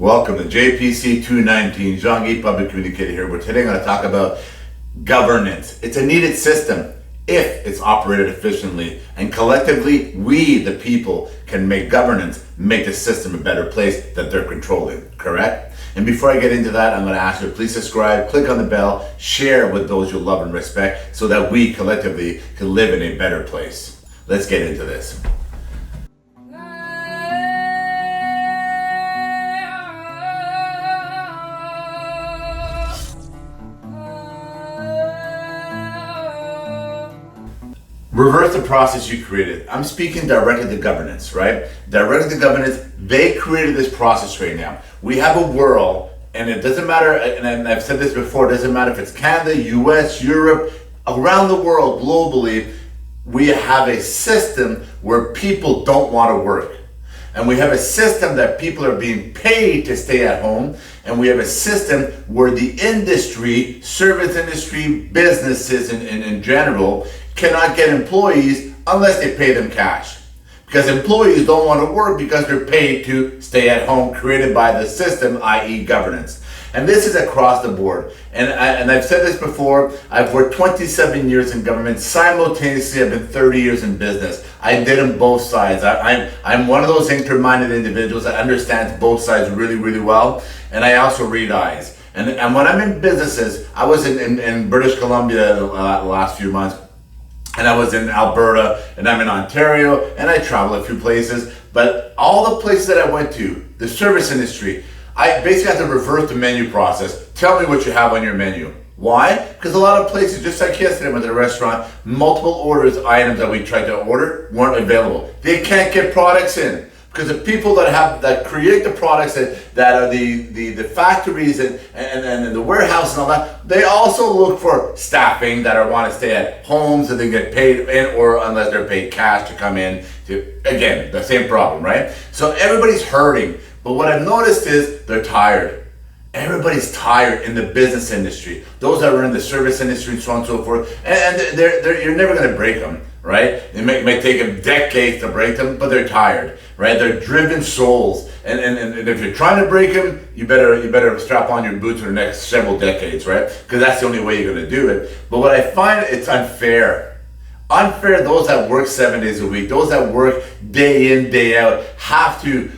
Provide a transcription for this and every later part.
Welcome to JPC219, Jean-Guy Public Communicator here, where today I'm going to talk about governance. It's a needed system if it's operated efficiently, and collectively, we, the people, can make governance, make the system a better place that they're controlling, correct? And before I get into that, I'm going to ask you to please subscribe, click on the bell, share with those you love and respect, so that we collectively can live in a better place. Let's get into this. Reverse the process you created. I'm speaking directly to governance, right? Directly to governance, they created this process right now. We have a world, and it doesn't matter, and I've said this before, it doesn't matter if it's Canada, US, Europe, around the world, globally, we have a system where people don't want to work. And we have a system that people are being paid to stay at home. And we have a system where the industry, service industry, businesses in general, cannot get employees unless they pay them cash. Because employees don't want to work because they're paid to stay at home, created by the system, i.e. governance. And this is across the board. And I've said this before, I've worked 27 years in government. Simultaneously, I've been 30 years in business. I did on both sides. I'm one of those inter-minded individuals that understands both sides really, really well. And I also read eyes. And when I'm in businesses, I was in British Columbia the last few months. And I was in Alberta, and I'm in Ontario, and I travel a few places. But all the places that I went to, the service industry, I basically had to reverse the menu process. Tell me what you have on your menu. Why? Because a lot of places, just like yesterday, I went to a restaurant, multiple items that we tried to order weren't available. They can't get products in. Because the people that create the products that are the factories and the warehouse and all that, they also look for staffing that want to stay at homes and they get paid in, or unless they're paid cash to come in. Again, the same problem, right? So everybody's hurting. But what I've noticed is they're tired. Everybody's tired in the business industry. Those that are in the service industry and so on and so forth. And you're never going to break them, right? It may take them decades to break them, but they're tired, right? They're driven souls. And if you're trying to break them, you better strap on your boots for the next several decades, right? Because that's the only way you're going to do it. But what I find, it's unfair. Unfair, those that work 7 days a week, those that work day in, day out, have to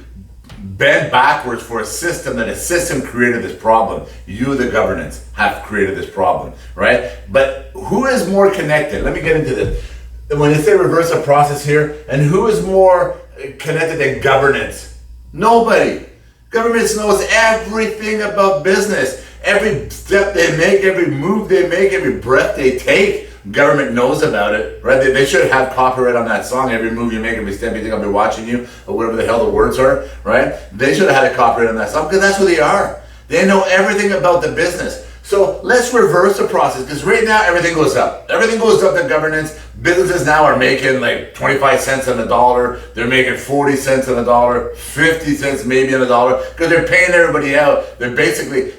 bend backwards for a system that a system created this problem. You, the governance, have created this problem, right? But who is more connected? Let me get into this. When you say reverse the process here, and who is more connected than governance? Nobody. Governance knows everything about business. Every step they make, every move they make, every breath they take, government knows about it, right? They should have copyright on that song. Every move you make, every step you think, I'll be watching you, or whatever the hell the words are, right? They should have had a copyright on that song because that's who they are. They know everything about the business. So let's reverse the process, because right now everything goes up. Everything goes up in governance. Businesses now are making like 25 cents on the dollar. They're making 40 cents on the dollar, 50 cents maybe on the dollar, because they're paying everybody out. They're basically,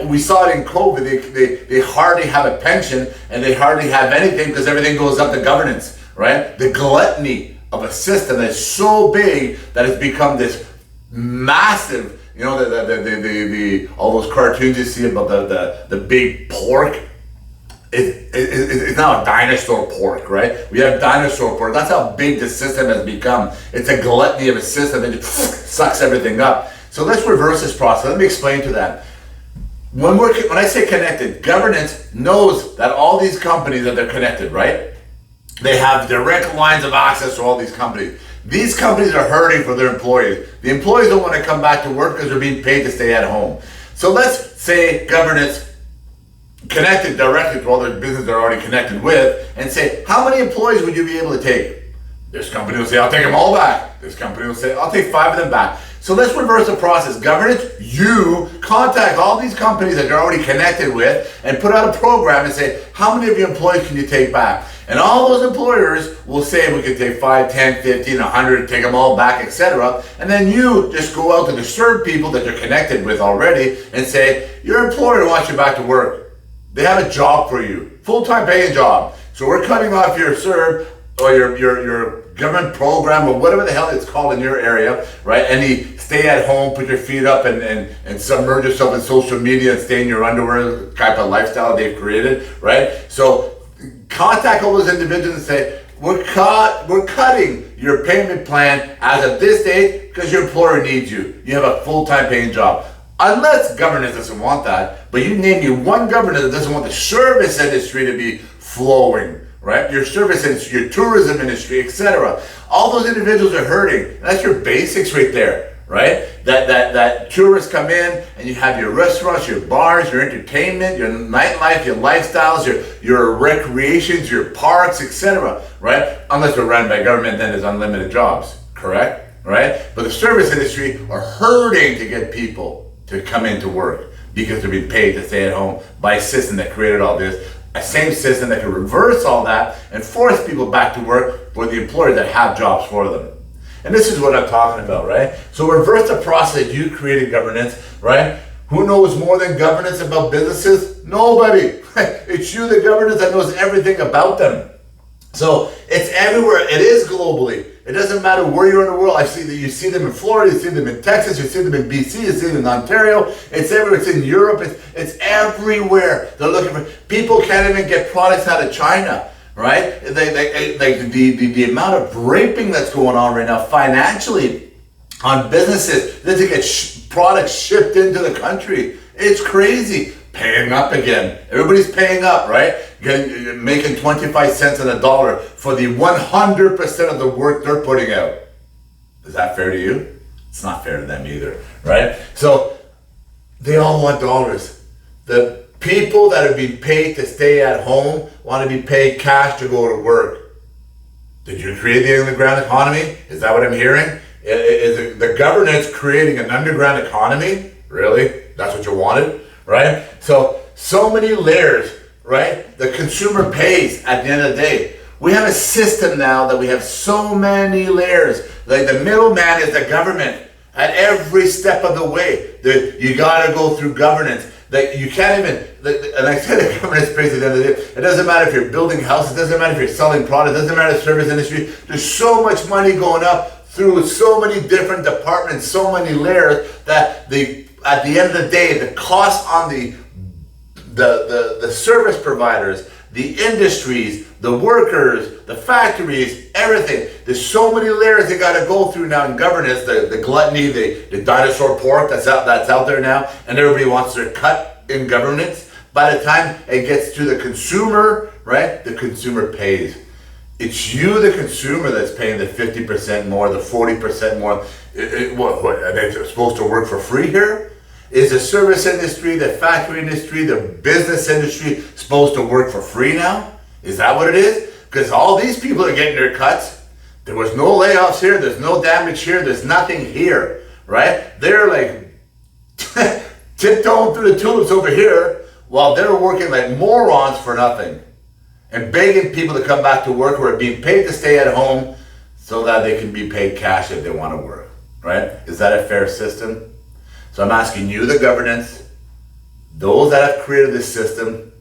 we saw it in COVID, they hardly have a pension and they hardly have anything because everything goes up to governance, right? The gluttony of a system that's so big that it's become this massive. You know, the all those cartoons you see about the big pork. It's now a dinosaur pork, right? We have dinosaur pork. That's how big the system has become. It's a gluttony of a system that just sucks everything up. So let's reverse this process. Let me explain to that. When I say connected, governance knows that all these companies that they're connected, right? They have direct lines of access to all these companies. These companies are hurting for their employees. The employees don't want to come back to work because they're being paid to stay at home. So let's say governance connected directly to all the business they're already connected with, and say, how many employees would you be able to take? This company will say, I'll take them all back. This company will say, I'll take 5 of them back. So let's reverse the process. Governance, you contact all these companies that you're already connected with and put out a program and say, how many of your employees can you take back? And all those employers will say, we can take 5, 10, 15, 100, take them all back, etc. And then you just go out to the serve people that you're connected with already and say, your employer wants you back to work. They have a job for you, full-time paying job. So we're cutting off your serve or your government program or whatever the hell it's called in your area, right? Any stay at home, put your feet up and submerge yourself in social media and stay in your underwear type of lifestyle they've created, right? So contact all those individuals and say, we're cutting your payment plan as of this date because your employer needs you. You have a full-time paying job. Unless governance doesn't want that, but you name me one governor that doesn't want the service industry to be flowing, right? Your service industry, your tourism industry, etc. All those individuals are hurting. That's your basics right there, right? That tourists come in and you have your restaurants, your bars, your entertainment, your nightlife, your lifestyles, your recreations, your parks, etc. Right? Unless they're run by government, then there's unlimited jobs, correct? Right? But the service industry are hurting to get people to come into work because they're being paid to stay at home by a system that created all this, a same system that can reverse all that and force people back to work for the employers that have jobs for them. And this is what I'm talking about, right? So reverse the process. You created governance, right? Who knows more than governance about businesses? Nobody. It's you, the governance, that knows everything about them. So it's everywhere. It is globally. It doesn't matter where you're in the world. I see that you see them in Florida, you see them in Texas, you see them in BC, you see them in Ontario. It's everywhere. It's in Europe. It's everywhere. They're looking for. People can't even get products out of China, right? The amount of raping that's going on right now financially on businesses to get products shipped into the country. It's crazy. Paying up again. Everybody's paying up, right? Making 25 cents on the dollar for the 100% of the work they're putting out. Is that fair to you? It's not fair to them either, right? So they all want dollars. The people that are being paid to stay at home want to be paid cash to go to work. Did you create the underground economy? Is that what I'm hearing? Is the governance creating an underground economy? Really? That's what you wanted? Right? So many layers, right? The consumer pays at the end of the day. We have a system now that we have so many layers. Like the middleman is the government at every step of the way. You gotta go through governance. That you can't even, and I said the governance pays at the end of the day. It doesn't matter if you're building houses, it doesn't matter if you're selling products, it doesn't matter the service industry. There's so much money going up through so many different departments, so many layers that at the end of the day, the cost on the service providers, the industries, the workers, the factories, everything. There's so many layers they got to go through now in governance. The gluttony, the dinosaur pork that's out there now, and everybody wants their cut in governance. By the time it gets to the consumer, right? The consumer pays. It's you, the consumer, that's paying the 50% more, the 40% more. What, are they supposed to work for free here? Is the service industry, the factory industry, the business industry supposed to work for free now? Is that what it is? Because all these people are getting their cuts. There was no layoffs here. There's no damage here. There's nothing here, right? They're like tiptoeing through the tulips over here while they're working like morons for nothing and begging people to come back to work who are being paid to stay at home so that they can be paid cash if they want to work, right? Is that a fair system? So I'm asking you, the governance, those that have created this system,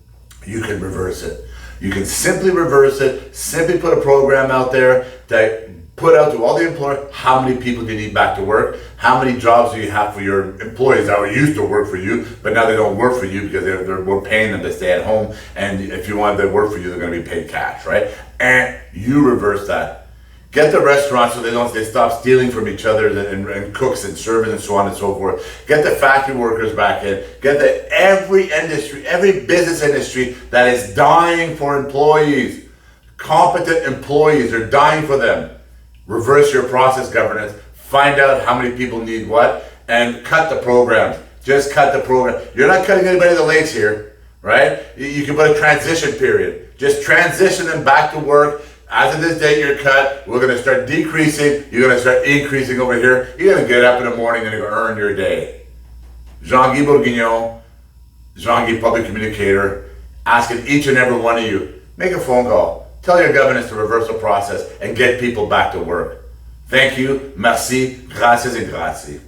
you can reverse it. You can simply reverse it, simply put a program out there that put out to all the employers, how many people do you need back to work? How many jobs do you have for your employees that were used to work for you, but now they don't work for you because we're paying them to stay at home. And if you want them to work for you, they're going to be paid cash, right? And you reverse that. Get the restaurants so they stop stealing from each other and cooks and servers and so on and so forth. Get the factory workers back in. Get every industry, every business industry that is dying for employees. Competent employees are dying for them. Reverse your process governance. Find out how many people need what and cut the programs. Just cut the program. You're not cutting anybody the legs here, right? You can put a transition period. Just transition them back to work. As of this date, you're cut. We're going to start decreasing. You're going to start increasing over here. You're going to get up in the morning and you're going to earn your day. Jean-Guy Bourguignon, Jean-Guy Public Communicator, asking each and every one of you, make a phone call. Tell your governors to reverse the process and get people back to work. Thank you. Merci. Gracias et grazie.